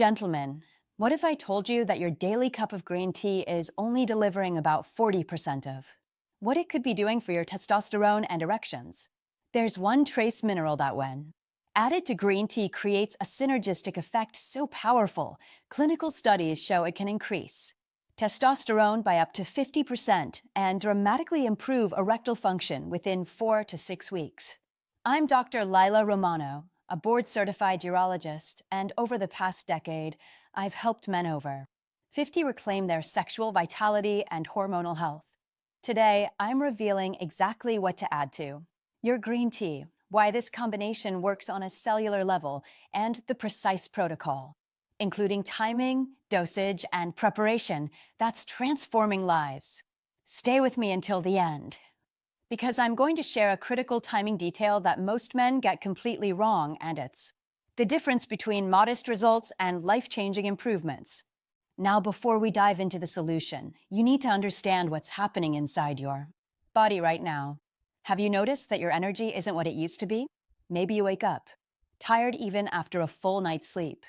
Gentlemen, what if I told you that your daily cup of green tea is only delivering about 40% of what it could be doing for your testosterone and erections? There's one trace mineral that, when added to green tea, creates a synergistic effect so powerful, clinical studies show it can increase testosterone by up to 50% and dramatically improve erectile function within 4 to 6 weeks. I'm Dr. Lila Romano, a board-certified urologist, and over the past decade, I've helped men over 50 reclaim their sexual vitality and hormonal health. Today, I'm revealing exactly what to add to your green tea, why this combination works on a cellular level, and the precise protocol, including timing, dosage, and preparation that's transforming lives. Stay with me until the end, because I'm going to share a critical timing detail that most men get completely wrong, and it's the difference between modest results and life-changing improvements. Now, before we dive into the solution, you need to understand what's happening inside your body right now. Have you noticed that your energy isn't what it used to be? Maybe you wake up tired even after a full night's sleep.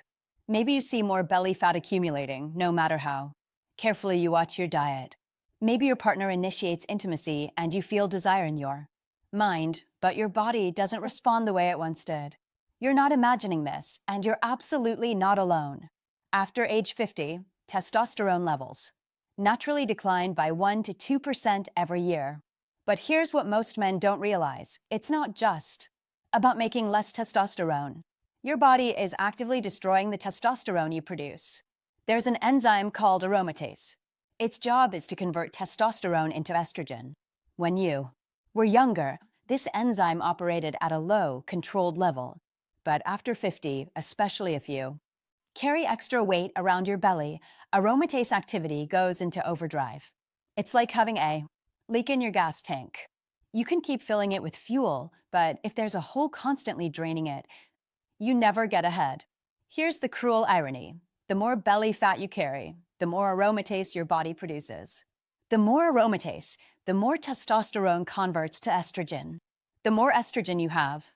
Maybe you see more belly fat accumulating, no matter how carefully you watch your diet. Maybe your partner initiates intimacy and you feel desire in your mind, but your body doesn't respond the way it once did. You're not imagining this, and you're absolutely not alone. After age 50, testosterone levels naturally decline by 1 to 2% every year. But here's what most men don't realize. It's not just about making less testosterone. Your body is actively destroying the testosterone you produce. There's an enzyme called aromatase. Its job is to convert testosterone into estrogen. When you were younger, this enzyme operated at a low, controlled level. But after 50, especially if you carry extra weight around your belly, aromatase activity goes into overdrive. It's like having a leak in your gas tank. You can keep filling it with fuel, but if there's a hole constantly draining it, you never get ahead. Here's the cruel irony. The more belly fat you carry, the more aromatase your body produces. The more aromatase, the more testosterone converts to estrogen. The more estrogen you have,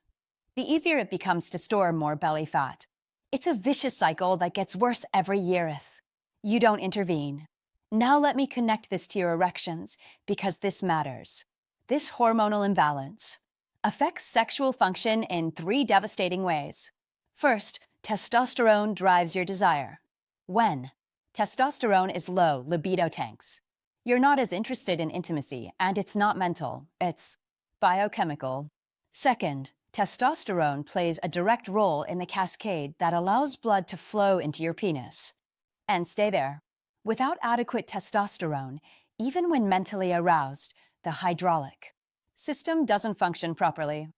the easier it becomes to store more belly fat. It's a vicious cycle that gets worse every year if you don't intervene. Now let me connect this to your erections, because this matters. This hormonal imbalance affects sexual function in 3 devastating ways. First, testosterone drives your desire. When testosterone is low, libido tanks. You're not as interested in intimacy, and it's not mental, it's biochemical. Second, testosterone plays a direct role in the cascade that allows blood to flow into your penis and stay there. Without adequate testosterone, even when mentally aroused, the hydraulic system doesn't function properly.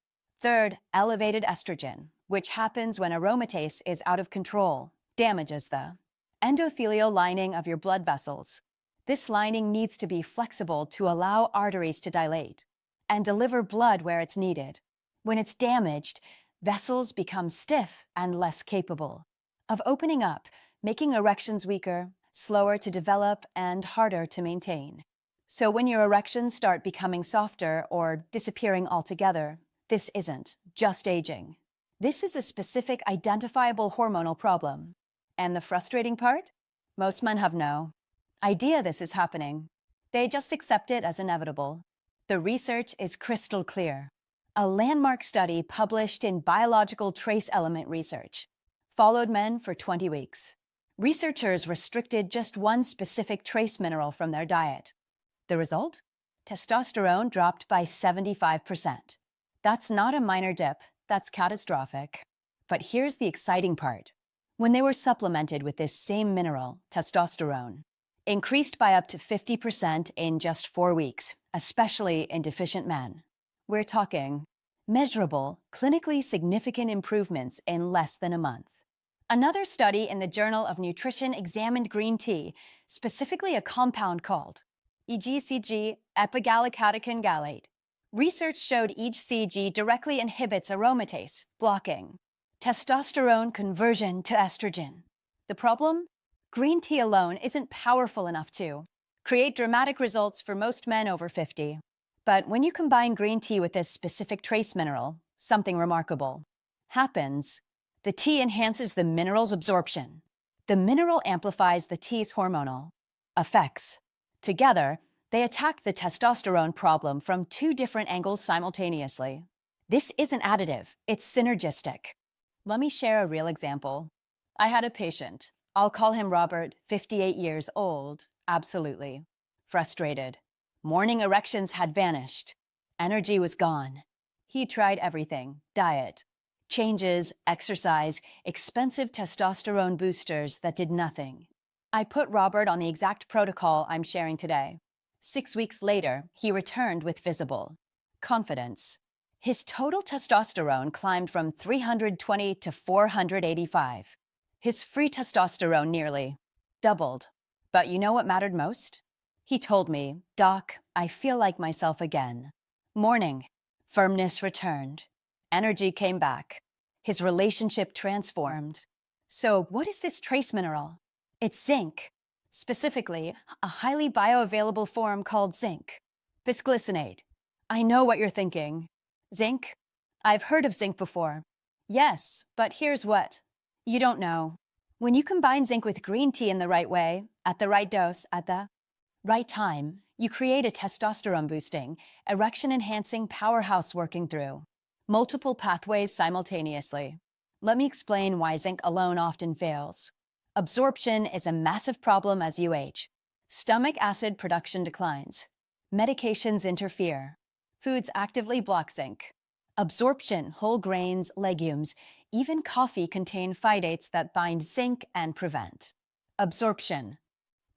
Third, elevated estrogen, which happens when aromatase is out of control, damages the endothelial lining of your blood vessels. This lining needs to be flexible to allow arteries to dilate and deliver blood where it's needed. When it's damaged, vessels become stiff and less capable of opening up, making erections weaker, slower to develop, and harder to maintain. So when your erections start becoming softer or disappearing altogether, this isn't just aging. This is a specific, identifiable hormonal problem. And the frustrating part? Most men have no idea this is happening. They just accept it as inevitable. The research is crystal clear. A landmark study published in Biological Trace Element Research followed men for 20 weeks. Researchers restricted just one specific trace mineral from their diet. The result? Testosterone dropped by 75%. That's not a minor dip, that's catastrophic. But here's the exciting part. When they were supplemented with this same mineral, testosterone increased by up to 50% in just 4 weeks, especially in deficient men. We're talking measurable, clinically significant improvements in less than a month. Another study in the Journal of Nutrition examined green tea, specifically a compound called EGCG, epigallocatechin gallate. Research showed EGCG directly inhibits aromatase, blocking testosterone conversion to estrogen. The problem? Green tea alone isn't powerful enough to create dramatic results for most men over 50. But when you combine green tea with this specific trace mineral, something remarkable happens. The tea enhances the mineral's absorption. The mineral amplifies the T's hormonal effects. Together, they attack the testosterone problem from two different angles simultaneously. This isn't additive, it's synergistic. Let me share a real example. I had a patient. I'll call him Robert, 58 years old. Absolutely frustrated. Morning erections had vanished. Energy was gone. He tried everything: diet, changes, exercise, expensive testosterone boosters that did nothing. I put Robert on the exact protocol I'm sharing today. 6 weeks later, he returned with visible confidence. His total testosterone climbed from 320 to 485. His free testosterone nearly doubled. But you know what mattered most? He told me, "Doc, I feel like myself again." Morning, firmness returned. Energy came back. His relationship transformed. So what is this trace mineral? It's zinc. Specifically, a highly bioavailable form called zinc bisglycinate. I know what you're thinking. Zinc? I've heard of zinc before. Yes, but here's what you don't know. When you combine zinc with green tea in the right way, at the right dose, at the right time, you create a testosterone-boosting, erection-enhancing powerhouse working through multiple pathways simultaneously. Let me explain why zinc alone often fails. Absorption is a massive problem as you age. Stomach acid production declines. Medications interfere. Foods actively block zinc. Absorption, whole grains, legumes, even coffee contain phytates that bind zinc and prevent absorption.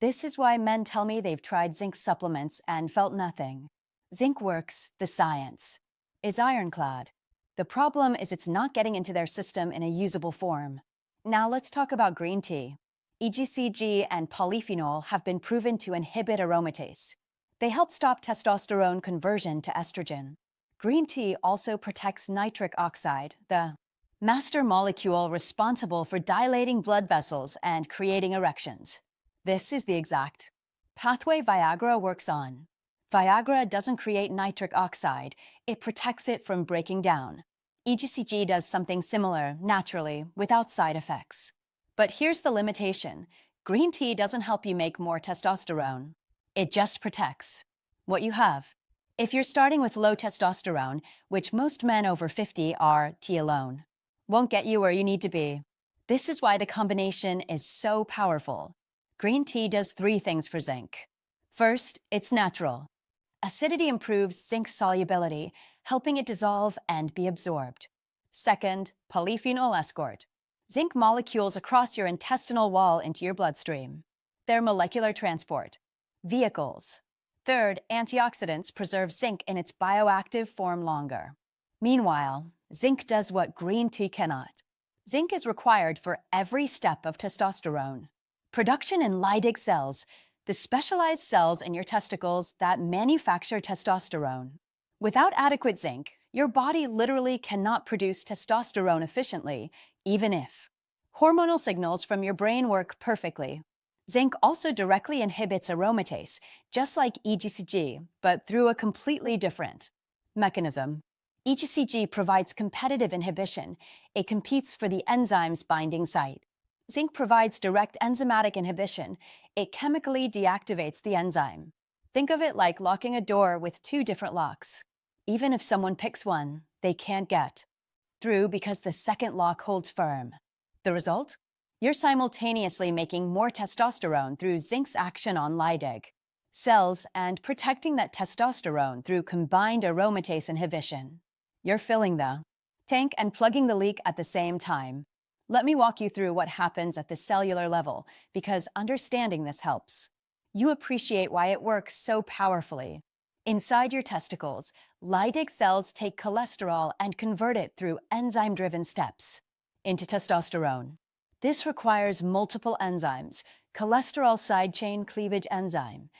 This is why men tell me they've tried zinc supplements and felt nothing. Zinc works, the science is ironclad. The problem is it's not getting into their system in a usable form. Now let's talk about green tea. EGCG and polyphenol have been proven to inhibit aromatase. They help stop testosterone conversion to estrogen. Green tea also protects nitric oxide, the master molecule responsible for dilating blood vessels and creating erections. This is the exact pathway Viagra works on. Viagra doesn't create nitric oxide, it protects it from breaking down. EGCG does something similar, naturally, without side effects. But here's the limitation. Green tea doesn't help you make more testosterone. It just protects what you have. If you're starting with low testosterone, which most men over 50 are, tea alone won't get you where you need to be. This is why the combination is so powerful. Green tea does 3 things for zinc. First, it's natural. Acidity improves zinc solubility, helping it dissolve and be absorbed. Second, polyphenol escort. Zinc molecules across your intestinal wall into your bloodstream. They're molecular transport vehicles. Third, antioxidants preserve zinc in its bioactive form longer. Meanwhile, zinc does what green tea cannot. Zinc is required for every step of testosterone. Production in Leydig cells, the specialized cells in your testicles that manufacture testosterone. Without adequate zinc, your body literally cannot produce testosterone efficiently, even if hormonal signals from your brain work perfectly. Zinc also directly inhibits aromatase, just like EGCG, but through a completely different mechanism. EGCG provides competitive inhibition. It competes for the enzyme's binding site. Zinc provides direct enzymatic inhibition. It chemically deactivates the enzyme. Think of it like locking a door with 2 different locks. Even if someone picks one, they can't get through because the second lock holds firm. The result? You're simultaneously making more testosterone through zinc's action on Leydig cells and protecting that testosterone through combined aromatase inhibition. You're filling the tank and plugging the leak at the same time. Let me walk you through what happens at the cellular level, because understanding this helps you appreciate why it works so powerfully. Inside your testicles, Leydig cells take cholesterol and convert it through enzyme-driven steps into testosterone. This requires multiple enzymes: cholesterol side chain cleavage enzyme,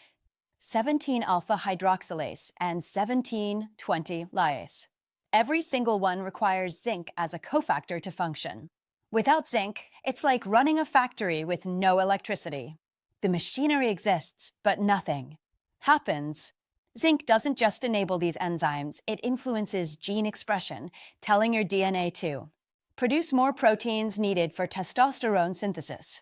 17-alpha hydroxylase, and 17,20 lyase. Every single one requires zinc as a cofactor to function. Without zinc, it's like running a factory with no electricity. The machinery exists, but nothing happens. Zinc doesn't just enable these enzymes, it influences gene expression, telling your DNA to produce more proteins needed for testosterone synthesis.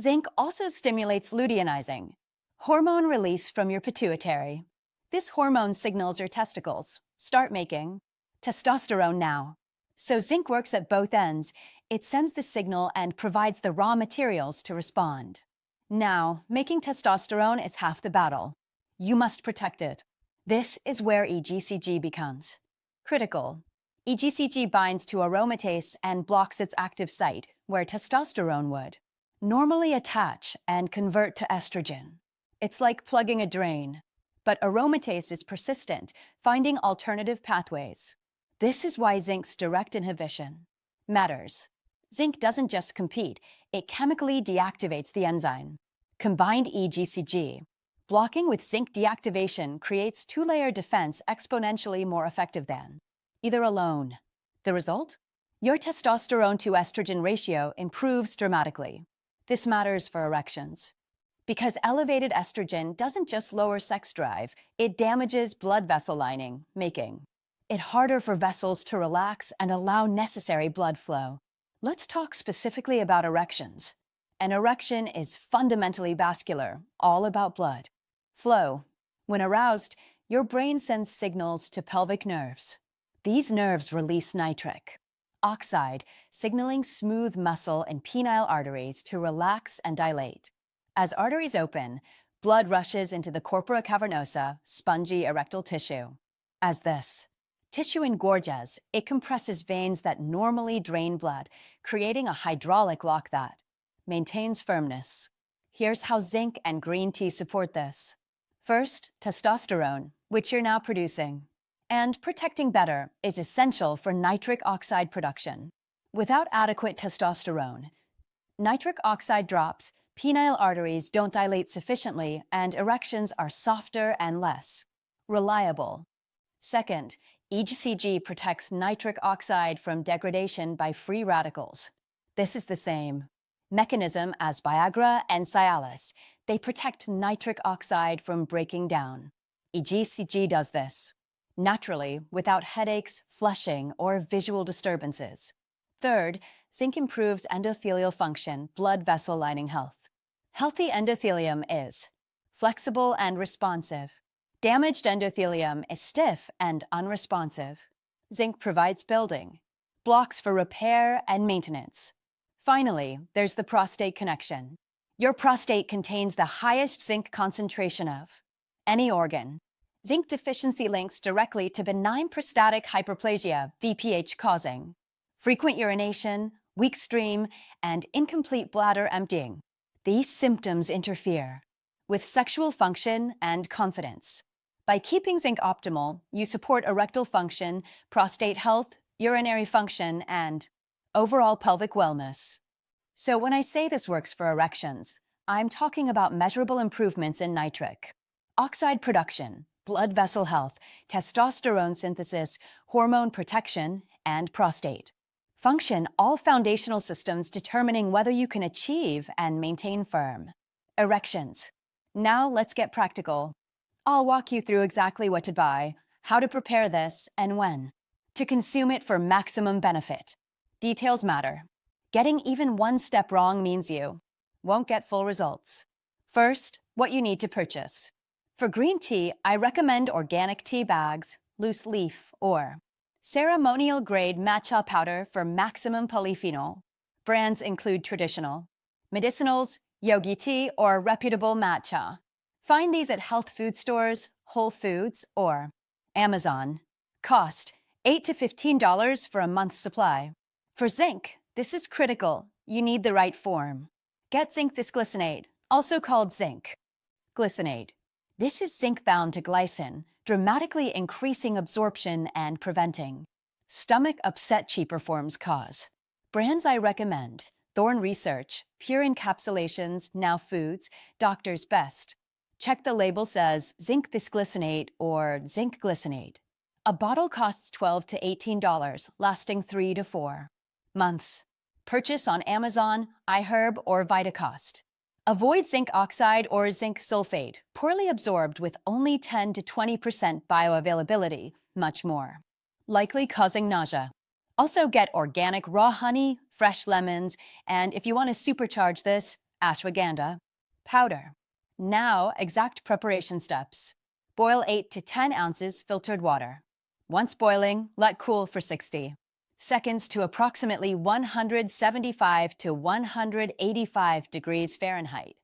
Zinc also stimulates luteinizing, hormone release from your pituitary. This hormone signals your testicles, start making testosterone now. So zinc works at both ends. It sends the signal and provides the raw materials to respond. Now, making testosterone is half the battle. You must protect it. This is where EGCG becomes critical. EGCG binds to aromatase and blocks its active site, where testosterone would normally attach and convert to estrogen. It's like plugging a drain. But aromatase is persistent, finding alternative pathways. This is why zinc's direct inhibition matters. Zinc doesn't just compete, it chemically deactivates the enzyme. Combined EGCG, blocking with zinc deactivation creates two-layer defense exponentially more effective than either alone. The result? Your testosterone to estrogen ratio improves dramatically. This matters for erections. Because elevated estrogen doesn't just lower sex drive, it damages blood vessel lining, making it harder for vessels to relax and allow necessary blood flow. Let's talk specifically about erections. An erection is fundamentally vascular, all about blood flow. When aroused, your brain sends signals to pelvic nerves. These nerves release nitric oxide, signaling smooth muscle and penile arteries to relax and dilate. As arteries open, blood rushes into the corpora cavernosa, spongy erectile tissue. As this tissue engorges, it compresses veins that normally drain blood, creating a hydraulic lock that maintains firmness. Here's how zinc and green tea support this. First, testosterone, which you're now producing. And protecting better is essential for nitric oxide production. Without adequate testosterone, nitric oxide drops, penile arteries don't dilate sufficiently, and erections are softer and less reliable. Second, EGCG protects nitric oxide from degradation by free radicals. This is the same mechanism as Viagra and Cialis. They protect nitric oxide from breaking down. EGCG does this naturally, without headaches, flushing, or visual disturbances. Third, zinc improves endothelial function, blood vessel lining health. Healthy endothelium is flexible and responsive. Damaged endothelium is stiff and unresponsive. Zinc provides building, blocks for repair and maintenance. Finally, there's the prostate connection. Your prostate contains the highest zinc concentration of any organ. Zinc deficiency links directly to benign prostatic hyperplasia, VPH, causing frequent urination, weak stream, and incomplete bladder emptying. These symptoms interfere with sexual function and confidence. By keeping zinc optimal, you support erectile function, prostate health, urinary function, and overall pelvic wellness. So when I say this works for erections, I'm talking about measurable improvements in nitric oxide production, blood vessel health, testosterone synthesis, hormone protection, and prostate function, all foundational systems determining whether you can achieve and maintain firm erections. Now let's get practical. I'll walk you through exactly what to buy, how to prepare this, and when to consume it for maximum benefit. Details matter. Getting even one step wrong means you won't get full results. First, what you need to purchase. For green tea, I recommend organic tea bags, loose leaf, or ceremonial-grade matcha powder for maximum polyphenol. Brands include traditional, medicinals, yogi tea, or reputable matcha. Find these at health food stores, Whole Foods, or Amazon. Cost $8 to $15 for a month's supply. For zinc, this is critical. You need the right form. Get Zinc Bisglycinate, also called zinc glycinate. This is zinc bound to glycine, dramatically increasing absorption and preventing stomach upset cheaper forms cause. Brands I recommend: Thorne Research, Pure Encapsulations, Now Foods, Doctor's Best. Check the label says zinc bisglycinate or zinc glycinate. A bottle costs $12 to $18, lasting 3 to 4 months. Purchase on Amazon, iHerb, or Vitacost. Avoid zinc oxide or zinc sulfate, poorly absorbed with only 10 to 20% bioavailability, much more likely causing nausea. Also get organic raw honey, fresh lemons, and if you want to supercharge this, ashwagandha powder. Now, exact preparation steps. Boil 8 to 10 ounces filtered water. Once boiling, let cool for 60 seconds to approximately 175 to 185 degrees Fahrenheit.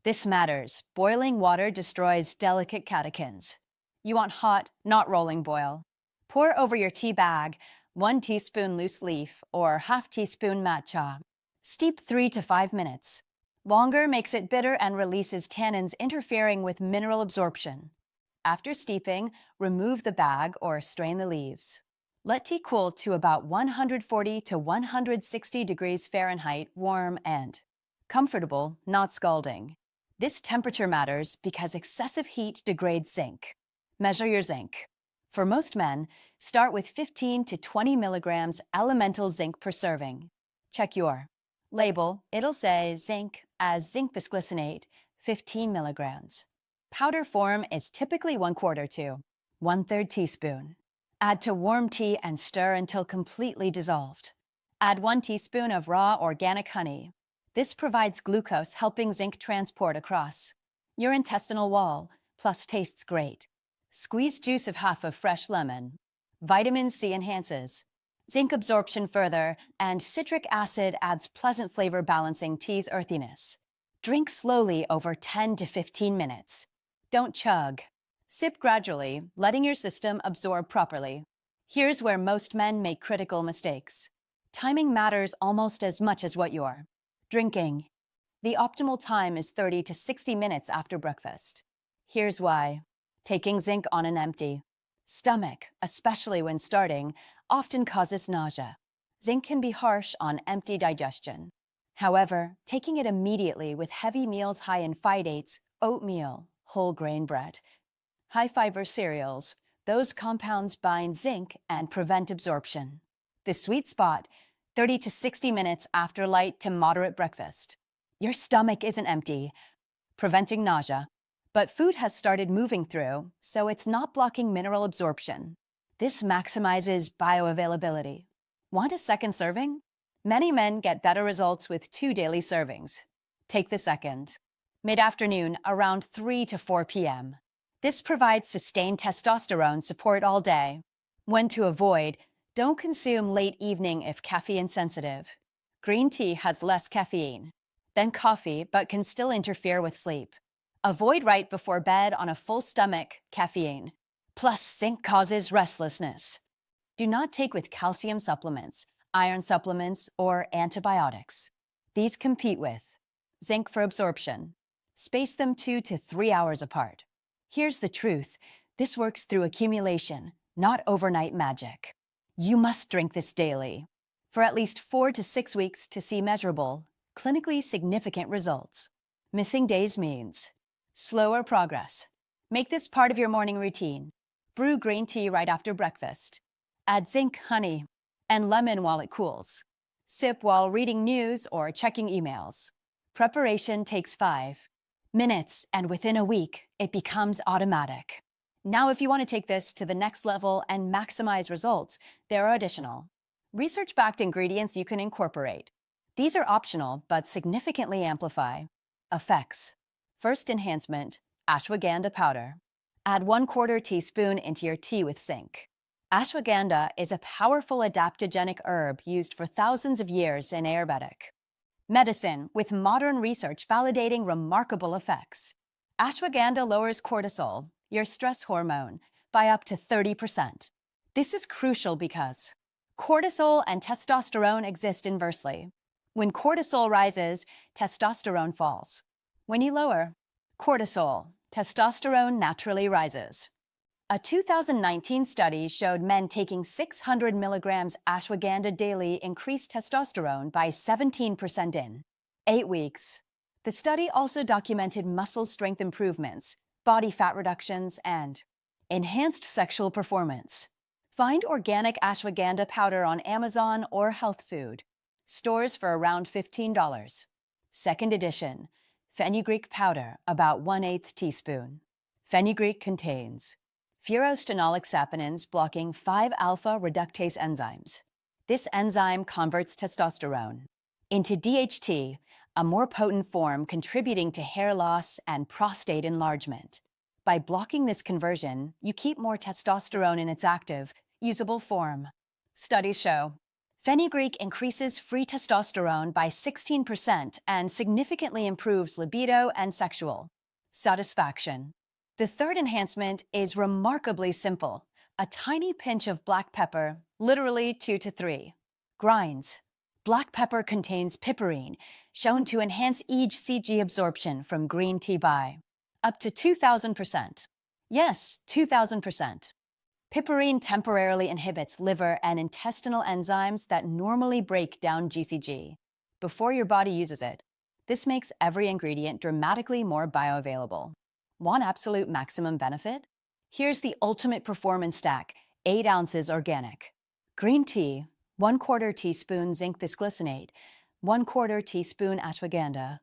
This matters. Boiling water destroys delicate catechins. You want hot, not rolling boil. Pour over your tea bag 1 teaspoon loose leaf or half teaspoon matcha. Steep 3 to 5 minutes. Longer makes it bitter and releases tannins interfering with mineral absorption. After steeping, remove the bag or strain the leaves. Let tea cool to about 140 to 160 degrees Fahrenheit, warm and comfortable, not scalding. This temperature matters because excessive heat degrades zinc. Measure your zinc. For most men, start with 15 to 20 milligrams elemental zinc per serving. Check your label. It'll say zinc as zinc bisglycinate, 15 milligrams. Powder form is typically 1/4 to 1/3 teaspoon. Add to warm tea and stir until completely dissolved. Add 1 teaspoon of raw organic honey. This provides glucose, helping zinc transport across your intestinal wall, plus tastes great. Squeeze juice of half of fresh lemon. Vitamin C enhances zinc absorption further, and citric acid adds pleasant flavor, balancing tea's earthiness. Drink slowly over 10 to 15 minutes. Don't chug. Sip gradually, letting your system absorb properly. Here's where most men make critical mistakes. Timing matters almost as much as what you're drinking. The optimal time is 30 to 60 minutes after breakfast. Here's why. Taking zinc on an empty stomach, especially when starting, often causes nausea. Zinc can be harsh on empty digestion. However, taking it immediately with heavy meals high in phytates, oatmeal, whole grain bread, high-fiber cereals, those compounds bind zinc and prevent absorption. The sweet spot, 30 to 60 minutes after light to moderate breakfast. Your stomach isn't empty, preventing nausea, but food has started moving through, so it's not blocking mineral absorption. This maximizes bioavailability. Want a second serving? Many men get better results with 2 daily servings. Take the second. Mid-afternoon, around 3 to 4 p.m. This provides sustained testosterone support all day. When to avoid, don't consume late evening if caffeine sensitive. Green tea has less caffeine than coffee but can still interfere with sleep. Avoid right before bed on a full stomach caffeine. Plus, zinc causes restlessness. Do not take with calcium supplements, iron supplements, or antibiotics. These compete with zinc for absorption. Space them 2 to 3 hours apart. Here's the truth. This works through accumulation, not overnight magic. You must drink this daily for at least 4 to 6 weeks to see measurable, clinically significant results. Missing days means slower progress. Make this part of your morning routine. Brew green tea right after breakfast. Add zinc, honey, and lemon while it cools. Sip while reading news or checking emails. Preparation takes 5 minutes, and within a week, it becomes automatic. Now, if you want to take this to the next level and maximize results, there are additional research-backed ingredients you can incorporate. These are optional, but significantly amplify effects. First enhancement, ashwagandha powder. Add 1/4 teaspoon into your tea with zinc. Ashwagandha is a powerful adaptogenic herb used for thousands of years in Ayurvedic medicine, with modern research validating remarkable effects. Ashwagandha lowers cortisol, your stress hormone, by up to 30%. This is crucial because cortisol and testosterone exist inversely. When cortisol rises, testosterone falls. When you lower cortisol, testosterone naturally rises. A 2019 study showed men taking 600 milligrams ashwagandha daily increased testosterone by 17% in 8 weeks. The study also documented muscle strength improvements, body fat reductions, and enhanced sexual performance. Find organic ashwagandha powder on Amazon or health food stores for around $15. Second edition, fenugreek powder, about 1/8 teaspoon. Fenugreek contains furanolix saponins blocking 5-alpha reductase enzymes. This enzyme converts testosterone into DHT, a more potent form contributing to hair loss and prostate enlargement. By blocking this conversion, you keep more testosterone in its active, usable form. Studies show fenugreek increases free testosterone by 16% and significantly improves libido and sexual satisfaction. The third enhancement is remarkably simple: a tiny pinch of black pepper, literally 2 to 3 grinds. Black pepper contains piperine, shown to enhance EGCG absorption from green tea by up to 2,000%. Yes, 2,000%. Piperine temporarily inhibits liver and intestinal enzymes that normally break down GCG before your body uses it. This makes every ingredient dramatically more bioavailable. Want absolute maximum benefit? Here's the ultimate performance stack: 8 ounces organic. Green tea, 1/4 teaspoon zinc bisglycinate, 1/4 teaspoon ashwagandha,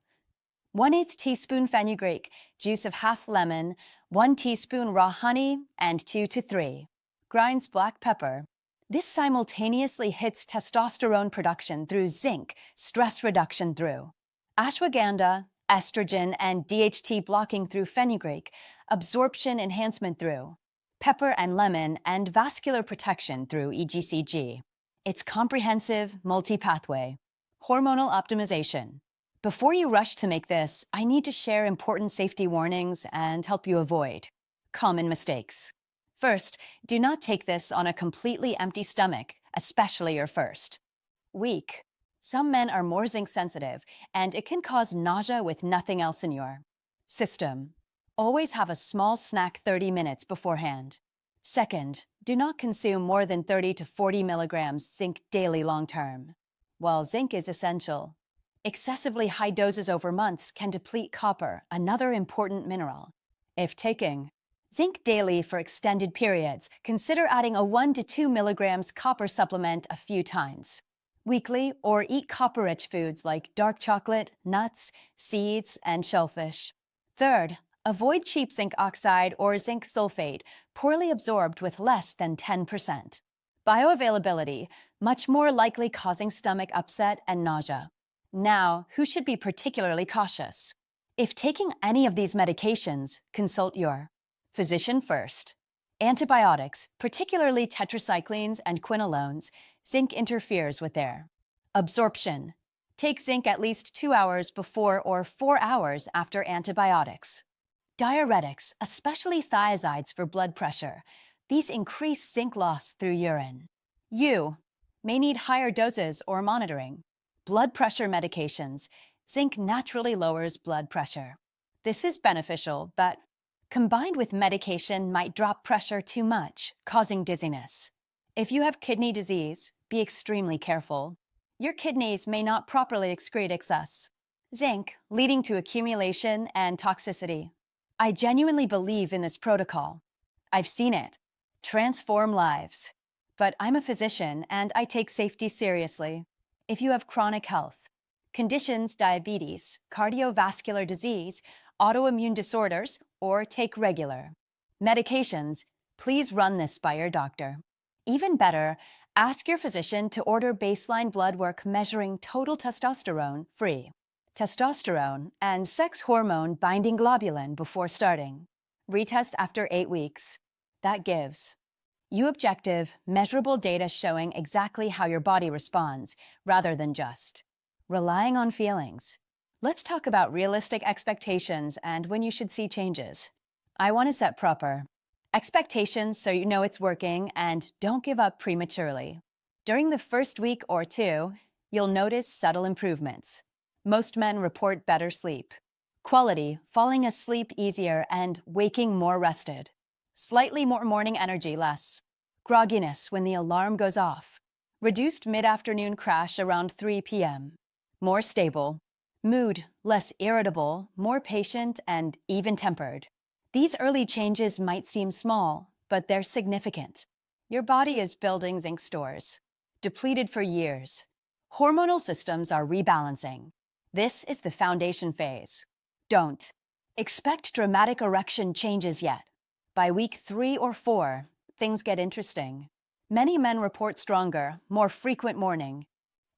1/8 teaspoon fenugreek, juice of half lemon, 1 teaspoon raw honey, and 2 to 3 grinds black pepper. This simultaneously hits testosterone production through zinc, stress reduction through ashwagandha, estrogen and DHT blocking through fenugreek, absorption enhancement through pepper and lemon, and vascular protection through EGCG. It's comprehensive, multi-pathway, hormonal optimization. Before you rush to make this, I need to share important safety warnings and help you avoid common mistakes. First, do not take this on a completely empty stomach, especially your first week. Some men are more zinc sensitive, and it can cause nausea with nothing else in your system. Always have a small snack 30 minutes beforehand. Second, do not consume more than 30 to 40 milligrams zinc daily long-term. While zinc is essential, excessively high doses over months can deplete copper, another important mineral. If taking zinc daily for extended periods, consider adding a 1 to 2 milligrams copper supplement a few times weekly, or eat copper-rich foods like dark chocolate, nuts, seeds, and shellfish. Third, avoid cheap zinc oxide or zinc sulfate, poorly absorbed with less than 10%. Bioavailability, much more likely causing stomach upset and nausea. Now, who should be particularly cautious? If taking any of these medications, consult your physician first. Antibiotics, particularly tetracyclines and quinolones, zinc interferes with their absorption. Take zinc at least 2 hours before or 4 hours after antibiotics. Diuretics, especially thiazides for blood pressure, these increase zinc loss through urine. You may need higher doses or monitoring. Blood pressure medications, zinc naturally lowers blood pressure. This is beneficial, but combined with medication might drop pressure too much, causing dizziness. If you have kidney disease, be extremely careful. Your kidneys may not properly excrete excess zinc, leading to accumulation and toxicity. I genuinely believe in this protocol. I've seen it transform lives. But I'm a physician and I take safety seriously. If you have chronic health conditions, diabetes, cardiovascular disease, autoimmune disorders, or take regular medications, please run this by your doctor. Even better, ask your physician to order baseline blood work measuring total testosterone, free testosterone, and sex hormone binding globulin before starting. Retest after 8 weeks. That gives you objective, measurable data showing exactly how your body responds, rather than just relying on feelings. Let's talk about realistic expectations and when you should see changes. I want to set proper expectations so you know it's working and don't give up prematurely. During the first week or 2, you'll notice subtle improvements. Most men report better sleep quality, falling asleep easier and waking more rested. Slightly more morning energy, less grogginess when the alarm goes off. Reduced mid-afternoon crash around 3 p.m. More stable mood, less irritable, more patient, and even-tempered. These early changes might seem small, but they're significant. Your body is building zinc stores, depleted for years. Hormonal systems are rebalancing. This is the foundation phase. Don't expect dramatic erection changes yet. By week 3 or 4, things get interesting. Many men report stronger, more frequent morning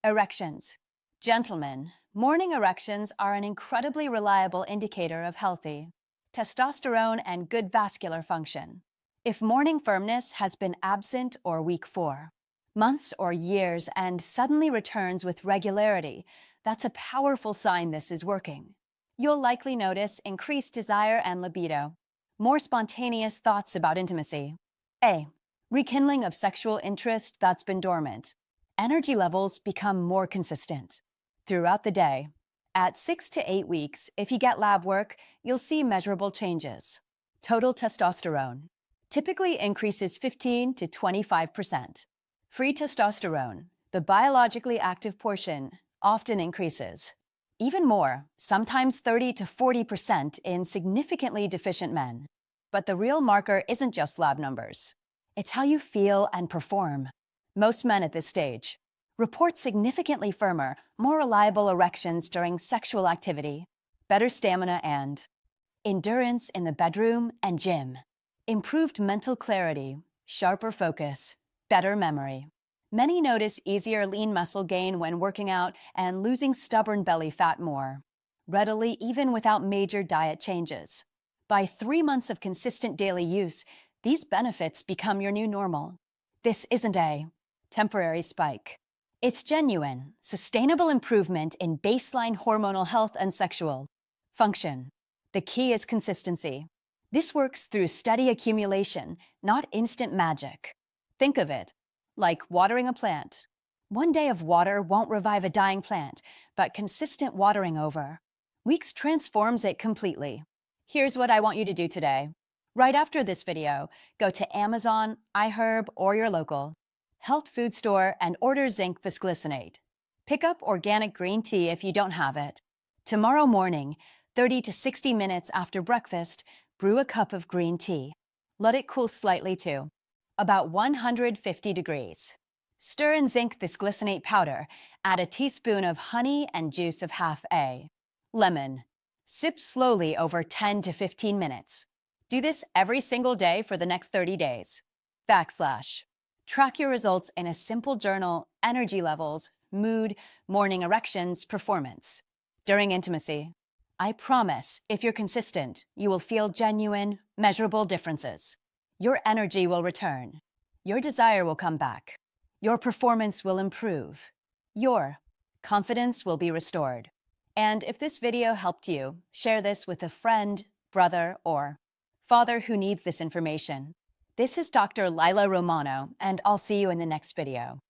erections. Gentlemen, Morning erections are an incredibly reliable indicator of healthy testosterone and good vascular function. If morning firmness has been absent or weak for months or years and suddenly returns with regularity, that's a powerful sign this is working. You'll likely notice increased desire and libido, more spontaneous thoughts about intimacy. A. Rekindling of sexual interest that's been dormant. Energy levels become more consistent throughout the day. At 6 to 8 weeks, if you get lab work, you'll see measurable changes. Total testosterone typically increases 15 to 25%. Free testosterone, the biologically active portion, often increases. Even more, sometimes 30 to 40% in significantly deficient men. But the real marker isn't just lab numbers. It's how you feel and perform. Most men at this stage report significantly firmer, more reliable erections during sexual activity, better stamina and endurance in the bedroom and gym, improved mental clarity, sharper focus, better memory. Many notice easier lean muscle gain when working out and losing stubborn belly fat more readily, even without major diet changes. By 3 months of consistent daily use, these benefits become your new normal. This isn't a temporary spike. It's genuine, sustainable improvement in baseline hormonal health and sexual function. The key is consistency. This works through steady accumulation, not instant magic. Think of it like watering a plant. One day of water won't revive a dying plant, but consistent watering over weeks transforms it completely. Here's what I want you to do today. Right after this video, go to Amazon, iHerb, or your local health food store and order Zinc Bisglycinate. Pick up organic green tea if you don't have it. Tomorrow morning, 30 to 60 minutes after breakfast, brew a cup of green tea. Let it cool slightly to about 150 degrees. Stir in zinc bisglycinate powder. Add a teaspoon of honey and juice of half a lemon. Sip slowly over 10 to 15 minutes. Do this every single day for the next 30 days. Track your results in a simple journal: energy levels, mood, morning erections, performance. During intimacy, I promise, if you're consistent, you will feel genuine, measurable differences. Your energy will return. Your desire will come back. Your performance will improve. Your confidence will be restored. And if this video helped you, share this with a friend, brother, or father who needs this information. This is Dr. Lila Romano, and I'll see you in the next video.